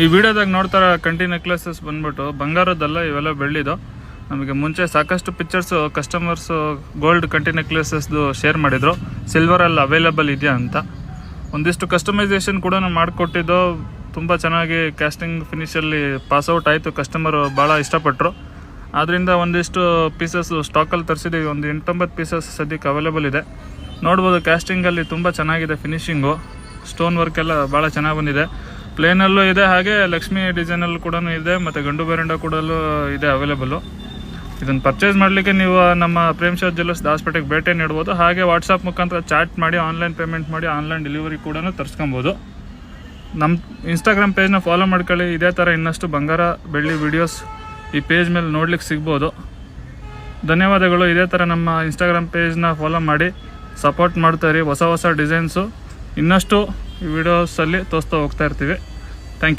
ಈ ವಿಡಿಯೋದಾಗ ನೋಡ್ತಾರ ಕಂಟಿ ನೆಕ್ಲೆಸಸ್ ಬಂದ್ಬಿಟ್ಟು ಬಂಗಾರದ್ದಲ್ಲ, ಇವೆಲ್ಲ ಬೆಳ್ಳಿದು. ನಮಗೆ ಮುಂಚೆ ಸಾಕಷ್ಟು ಪಿಕ್ಚರ್ಸು ಕಸ್ಟಮರ್ಸು ಗೋಲ್ಡ್ ಕಂಟಿ ನೆಕ್ಲೆಸಸ್ದು ಶೇರ್ ಮಾಡಿದರು, ಸಿಲ್ವರಲ್ಲಿ ಅವೈಲೇಬಲ್ ಇದೆಯಾ ಅಂತ. ಒಂದಿಷ್ಟು ಕಸ್ಟಮೈಸೇಷನ್ ಕೂಡ ಮಾಡಿಕೊಟ್ಟಿದ್ದು, ತುಂಬ ಚೆನ್ನಾಗಿ ಕ್ಯಾಸ್ಟಿಂಗ್ ಫಿನಿಷಲ್ಲಿ ಪಾಸ್ಔಟ್ ಆಯಿತು. ಕಸ್ಟಮರು ಭಾಳ ಇಷ್ಟಪಟ್ಟರು. ಆದ್ದರಿಂದ ಒಂದಿಷ್ಟು ಪೀಸಸ್ಸು ಸ್ಟಾಕಲ್ಲಿ ತರಿಸಿದ್ದೀವಿ. ಒಂದು 8-9 ಪೀಸಸ್ ಸದ್ಯಕ್ಕೆ ಅವೈಲೇಬಲ್ ಇದೆ. ನೋಡ್ಬೋದು ಕ್ಯಾಸ್ಟಿಂಗಲ್ಲಿ ತುಂಬ ಚೆನ್ನಾಗಿದೆ ಫಿನಿಶಿಂಗು. ಸ್ಟೋನ್ ವರ್ಕ್ ಎಲ್ಲ ಭಾಳ ಚೆನ್ನಾಗಿ ಬಂದಿದೆ. ಪ್ಲೇನಲ್ಲೂ ಇದೆ, ಹಾಗೆ ಲಕ್ಷ್ಮಿ ಡಿಸೈನಲ್ಲಿ ಕೂಡ ಇದೆ, ಮತ್ತು ಗಂಡು ಬೇರಂಡ ಕೂಡ ಇದೆ ಅವೈಲೇಬಲು. ಇದನ್ನು ಪರ್ಚೇಸ್ ಮಾಡಲಿಕ್ಕೆ ನೀವು ನಮ್ಮ ಪ್ರೇಮ್ಶಾದ್ ಜ್ಯುವೆಲ್ಲರ್ಸ್ ದಾಸಪೇಟೆಗೆ ಭೇಟಿ ನೀಡ್ಬೋದು. ಹಾಗೆ ವಾಟ್ಸಪ್ ಮುಖಾಂತರ ಚಾಟ್ ಮಾಡಿ ಆನ್ಲೈನ್ ಪೇಮೆಂಟ್ ಮಾಡಿ ಆನ್ಲೈನ್ ಡೆಲಿವರಿ ಕೂಡ ತರಿಸ್ಕೊಬೋದು. ನಮ್ಮ ಇನ್ಸ್ಟಾಗ್ರಾಮ್ ಪೇಜ್ನ ಫಾಲೋ ಮಾಡ್ಕೊಳ್ಳಿ. ಇದೇ ಥರ ಇನ್ನಷ್ಟು ಬಂಗಾರ ಬೆಳ್ಳಿ ವೀಡಿಯೋಸ್ ಈ ಪೇಜ್ ಮೇಲೆ ನೋಡ್ಲಿಕ್ಕೆ ಸಿಗ್ಬೋದು. ಧನ್ಯವಾದಗಳು. ಇದೇ ಥರ ನಮ್ಮ ಇನ್ಸ್ಟಾಗ್ರಾಮ್ ಪೇಜ್ನ ಫಾಲೋ ಮಾಡಿ ಸಪೋರ್ಟ್ ಮಾಡ್ತಾಯಿರಿ. ಹೊಸ ಡಿಸೈನ್ಸು ಇನ್ನಷ್ಟು ಈ ವಿಡಿಯೋಸಲ್ಲಿ ತೋರಿಸ್ತಾ ಹೋಗ್ತಾ ಇರ್ತೀವಿ.